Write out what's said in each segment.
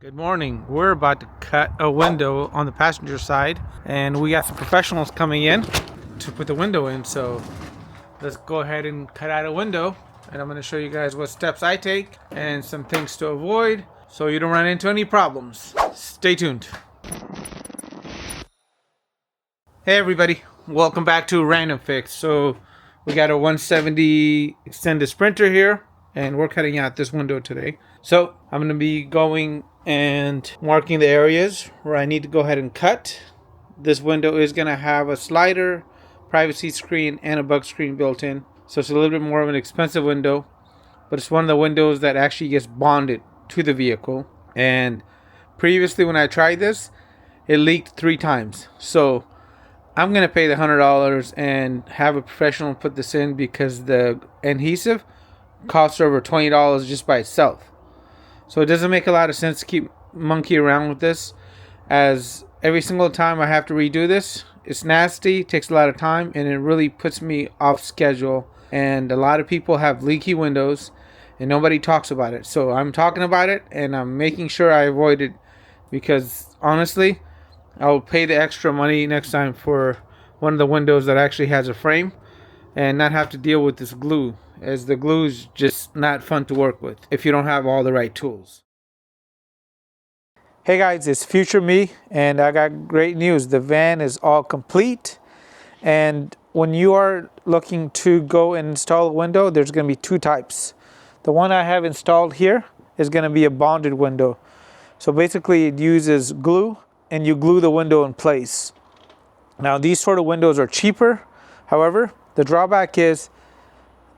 Good morning. We're about to cut a window on the passenger side, and we got some professionals coming in to put the window in. So let's go ahead and cut out a window, and I'm going to show you guys what steps I take and some things to avoid so you don't run into any problems. Stay tuned. Hey everybody, welcome back to Random Fix. So we got a 170 extended sprinter here, and we're cutting out this window today. So I'm going to be going and marking the areas where I need to go ahead and cut. This window is going to have a slider, privacy screen, and a bug screen built in. So it's a little bit more of an expensive window, but it's one of the windows that actually gets bonded to the vehicle. And previously when I tried this, it leaked 3 times. So I'm going to pay the $100 and have a professional put this in because the adhesive costs over $20 just by itself. So it doesn't make a lot of sense to keep monkey around with this, as every single time I have to redo this, it's nasty, takes a lot of time, and it really puts me off schedule. And a lot of people have leaky windows and nobody talks about it. So I'm talking about it and I'm making sure I avoid it, because honestly, I'll pay the extra money next time for one of the windows that actually has a frame and not have to deal with this glue, as the glue is just not fun to work with if you don't have all the right tools. Hey guys, it's future me, and I got great news. The van is all complete, and when you are looking to go and install a window, there's going to be 2 types. The one I have installed here is going to be a bonded window. So basically it uses glue, and you glue the window in place. Now these sort of windows are cheaper. However, the drawback is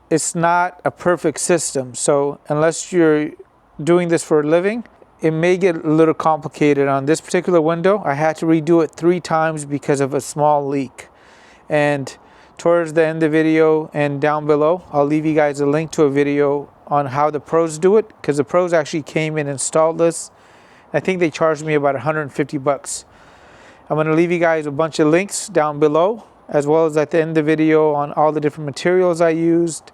it's not a perfect system. So unless you're doing this for a living, it may get a little complicated. On this particular window, I had to redo it 3 times because of a small leak. And towards the end of the video and down below, I'll leave you guys a link to a video on how the pros do it, because the pros actually came and installed this. I think they charged me about 150 bucks. I'm going to leave you guys a bunch of links down below, as well as at the end of the video, on all the different materials I used.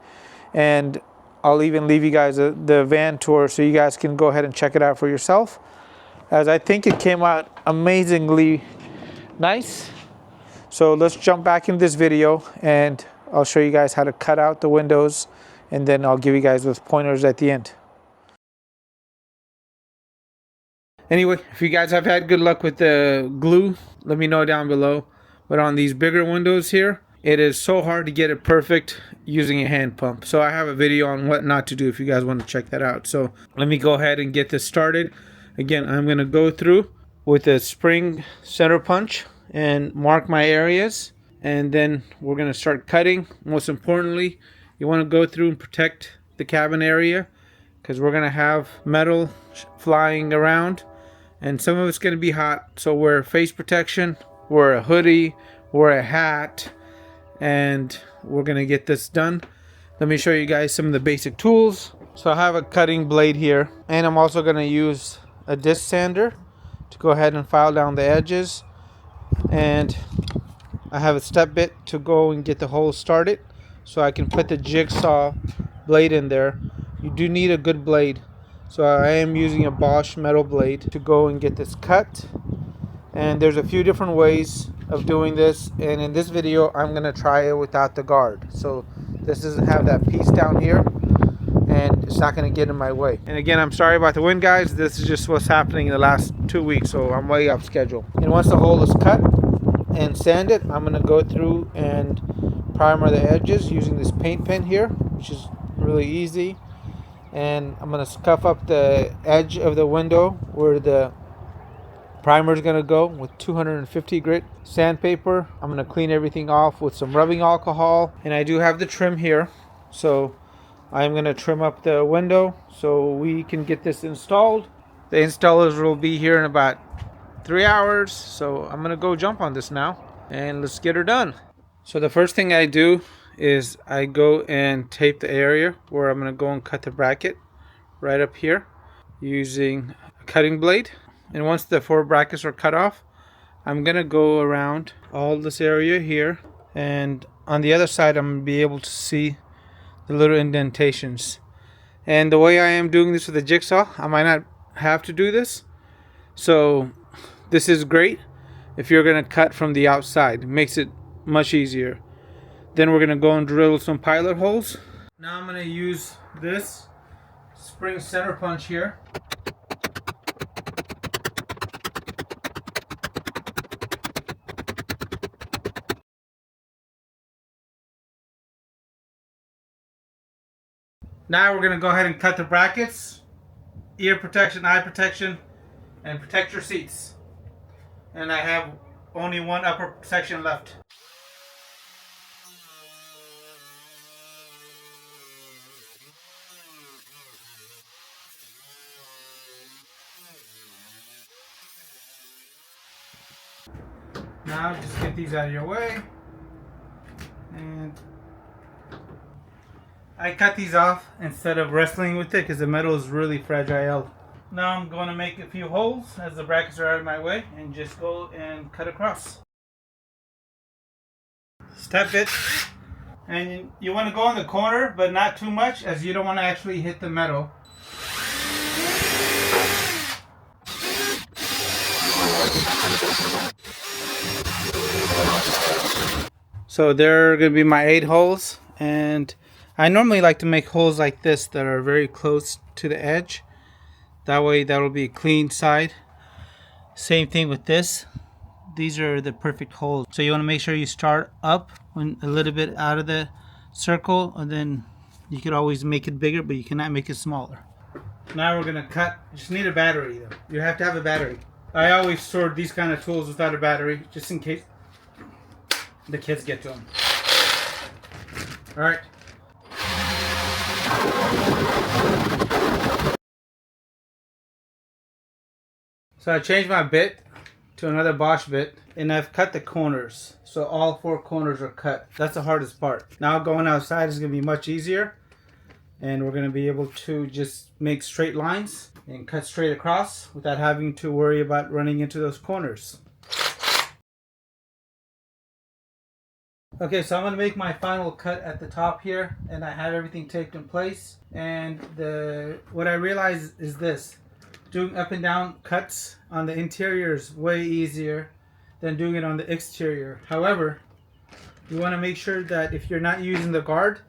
And I'll even leave you guys the van tour so you guys can go ahead and check it out for yourself, as I think it came out amazingly nice. So let's jump back in this video and I'll show you guys how to cut out the windows, and then I'll give you guys those pointers at the end. Anyway, if you guys have had good luck with the glue, let me know down below. But on these bigger windows here, it is so hard to get it perfect using a hand pump. So I have a video on what not to do if you guys want to check that out. So let me go ahead and get this started. Again, I'm going to go through with a spring center punch and mark my areas. And then we're going to start cutting. Most importantly, you want to go through and protect the cabin area, because we're going to have metal flying around. And some of it's going to be hot. So wear face protection, wear a hoodie, wear a hat, and we're going to get this done. Let me show you guys some of the basic tools. So I have a cutting blade here, and I'm also going to use a disc sander to go ahead and file down the edges. And I have a step bit to go and get the hole started so I can put the jigsaw blade in there. You do need a good blade. So I am using a Bosch metal blade to go and get this cut. And there's a few different ways of doing this, and in this video I'm going to try it without the guard. So this doesn't have that piece down here, and it's not going to get in my way. And again, I'm sorry about the wind, guys. This is just what's happening in the last 2 weeks, so I'm way off schedule. And once the hole is cut and sanded, I'm going to go through and primer the edges using this paint pen here, which is really easy. And I'm going to scuff up the edge of the window where the primer is going to go with 250 grit sandpaper. I'm going to clean everything off with some rubbing alcohol. And I do have the trim here, so I'm going to trim up the window so we can get this installed. The installers will be here in about 3 hours, so I'm going to go jump on this now and let's get her done. So the first thing I do is I go and tape the area where I'm going to go and cut the bracket right up here using a cutting blade. And once the 4 brackets are cut off, I'm going to go around all this area here, and on the other side I'm going to be able to see the little indentations. And the way I am doing this with a jigsaw, I might not have to do this, So this is great if you're going to cut from the outside. It makes it much easier. Then we're going to go and drill some pilot holes. Now I'm going to use this spring center punch here. Now we're going to go ahead and cut the brackets, ear protection, eye protection, and protect your seats. And I have only one upper section left. Now just get these out of your way. And I cut these off instead of wrestling with it because the metal is really fragile. Now I'm going to make a few holes as the brackets are out of my way and just go and cut across. Step it. And you want to go in the corner, but not too much, as you don't want to actually hit the metal. So there are going to be my 8 holes, and I normally like to make holes like this that are very close to the edge. That way that'll be a clean side. Same thing with this. These are the perfect holes. So you want to make sure you start up when a little bit out of the circle, and then you could always make it bigger, but you cannot make it smaller. Now we're going to cut. You just need a battery though. You have to have a battery. I always store these kind of tools without a battery, just in case the kids get to them. Alright. So I changed my bit to another Bosch bit, and I've cut the corners. So all 4 corners are cut. That's the hardest part. Now going outside is going to be much easier, and we're going to be able to just make straight lines and cut straight across without having to worry about running into those corners. Okay, so I'm going to make my final cut at the top here, and I have everything taped in place. And what I realized is this: doing up and down cuts on the interior is way easier than doing it on the exterior. However, you want to make sure that if you're not using the guard,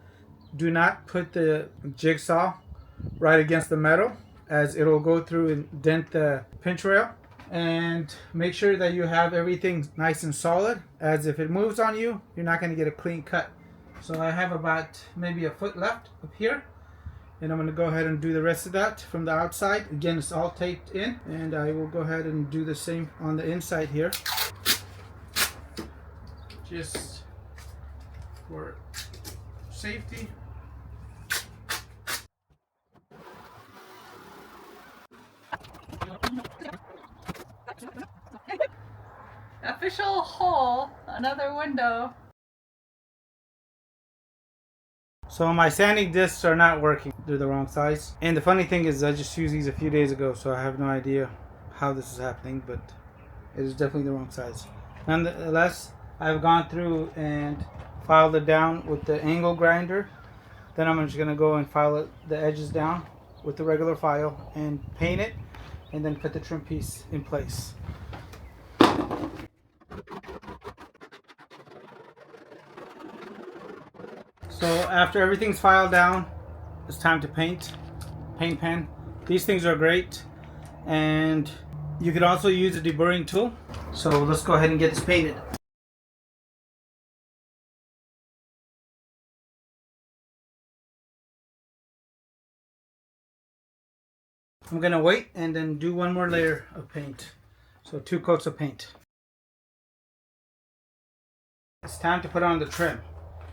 do not put the jigsaw right against the metal, as it'll go through and dent the pinch rail. And make sure that you have everything nice and solid, as if it moves on you, you're not going to get a clean cut. So I have about maybe a foot left up here, and I'm going to go ahead and do the rest of that from the outside. Again, it's all taped in, and I will go ahead and do the same on the inside here, just for safety. Official hole, another window. So my sanding discs are not working. They're the wrong size. And the funny thing is I just used these a few days ago, so I have no idea how this is happening, but it is definitely the wrong size. Nonetheless, I've gone through and filed it down with the angle grinder. Then I'm just going to go and file the edges down with the regular file and paint it, and then put the trim piece in place. So after everything's filed down, it's time to paint pen. These things are great, and you could also use a deburring tool. So let's go ahead and get this painted. I'm gonna wait and then do one more layer of paint. So 2 coats of paint. It's time to put on the trim.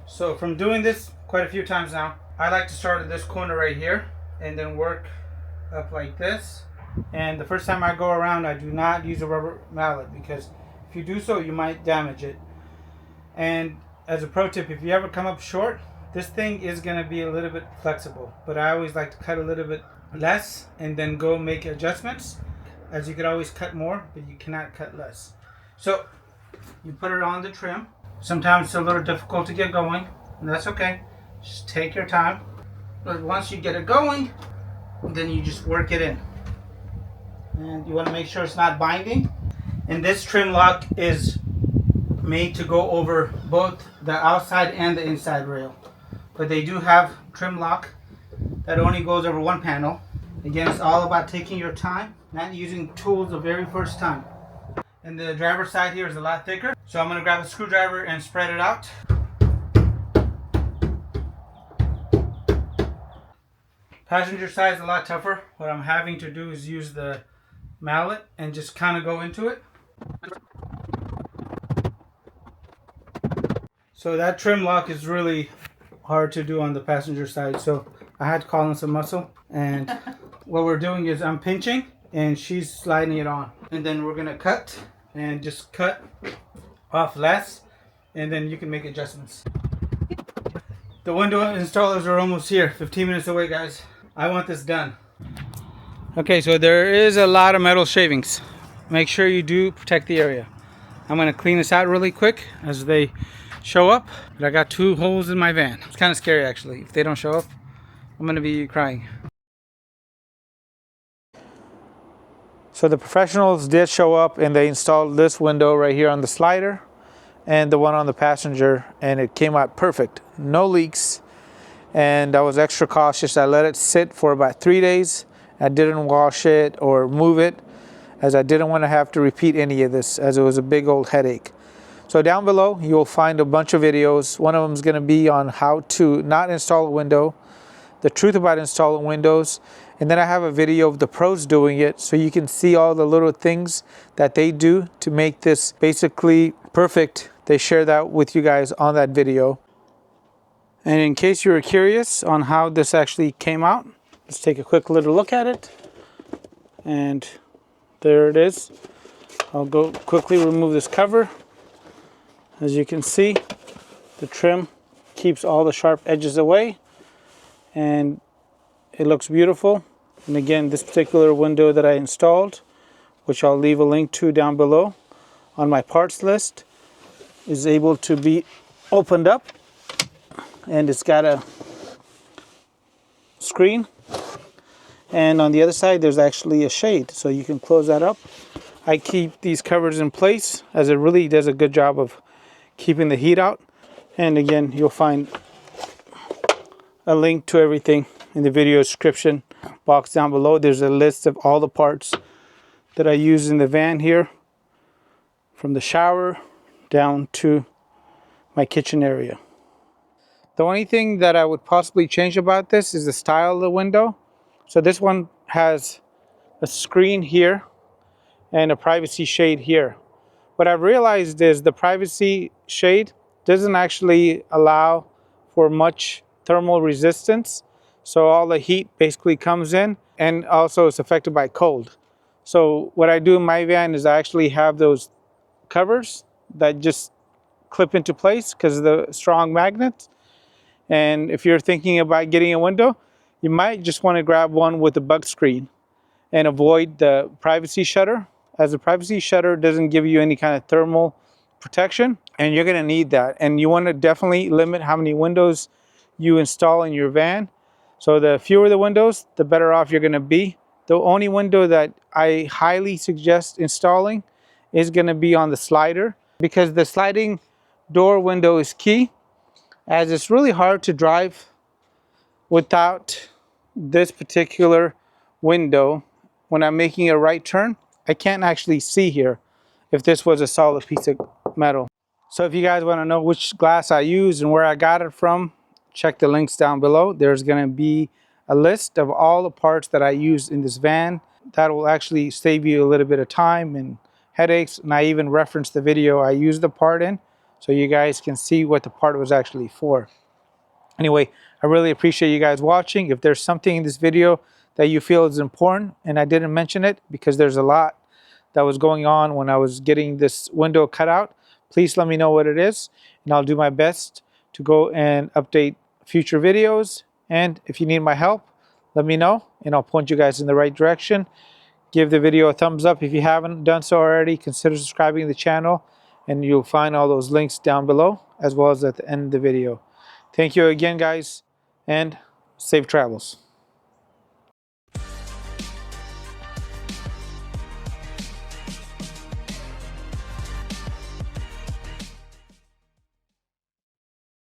So from doing this quite a few times now, I like to start at this corner right here and then work up like this. And the first time I go around, I do not use a rubber mallet, because if you do so, you might damage it. And as a pro tip, if you ever come up short, this thing is going to be a little bit flexible, but I always like to cut a little bit less and then go make adjustments, as you could always cut more, but you cannot cut less. So you put it on the trim. Sometimes it's a little difficult to get going, and that's okay. Just take your time. But once you get it going, then you just work it in. and you want to make sure it's not binding. And this trim lock is made to go over both the outside and the inside rail, but they do have trim lock that only goes over one panel. Again, it's all about taking your time, not using tools the very first time. And the driver's side here is a lot thicker, so I'm going to grab a screwdriver and spread it out. Passenger side is a lot tougher. What I'm having to do is use the mallet and just kind of go into it. So that trim lock is really hard to do on the passenger side, so I had to call in some muscle. And what we're doing is I'm pinching and she's sliding it on, and then we're gonna cut and just cut off less, and then you can make adjustments. The window installers are almost here, 15 minutes away, guys. I want this done. Okay, so there is a lot of metal shavings. Make sure you do protect the area. I'm gonna clean this out really quick as they show up. But I got 2 holes in my van. It's kind of scary, actually. If they don't show up, I'm gonna be crying. So the professionals did show up, and they installed this window right here on the slider and the one on the passenger, and it came out perfect. No leaks, and I was extra cautious. I let it sit for about 3 days. I didn't wash it or move it, as I didn't want to have to repeat any of this, as it was a big old headache. So down below, you'll find a bunch of videos. One of them is going to be on how to not install a window, the truth about installing windows, and then I have a video of the pros doing it, so you can see all the little things that they do to make this basically perfect. They share that with you guys on that video. And in case you were curious on how this actually came out, let's take a quick little look at it. And there it is. I'll go quickly remove this cover. As you can see, the trim keeps all the sharp edges away, and it looks beautiful. And again, this particular window that I installed, which I'll leave a link to down below on my parts list, is able to be opened up, and it's got a screen, and on the other side there's actually a shade, so you can close that up. I keep these covers in place, as it really does a good job of keeping the heat out. And again, you'll find a link to everything in the video description box down below. There's a list of all the parts that I use in the van here, from the shower down to my kitchen area. The only thing that I would possibly change about this is the style of the window. So this one has a screen here and a privacy shade here. What I've realized is the privacy shade doesn't actually allow for much thermal resistance. So all the heat basically comes in, and also it's affected by cold. So what I do in my van is I actually have those covers that just clip into place because of the strong magnets. And if you're thinking about getting a window, you might just want to grab one with a bug screen and avoid the privacy shutter, as the privacy shutter doesn't give you any kind of thermal protection, and you're going to need that. And you want to definitely limit how many windows you install in your van. So the fewer the windows, the better off you're going to be. The only window that I highly suggest installing is going to be on the slider, because the sliding door window is key, as it's really hard to drive without this particular window. When I'm making a right turn, I can't actually see here if this was a solid piece of metal. So if you guys want to know which glass I use and where I got it from, check the links down below. There's going to be a list of all the parts that I use in this van. That will actually save you a little bit of time and headaches. And I even referenced the video I used the part in, so you guys can see what the part was actually for. Anyway, I really appreciate you guys watching. If there's something in this video that you feel is important and I didn't mention it, because there's a lot that was going on when I was getting this window cut out, please let me know what it is, and I'll do my best to go and update future videos. And if you need my help, let me know and I'll point you guys in the right direction. Give the video a thumbs up if you haven't done so already. Consider subscribing to the channel, and you'll find all those links down below, as well as at the end of the video. Thank you again, guys, and safe travels.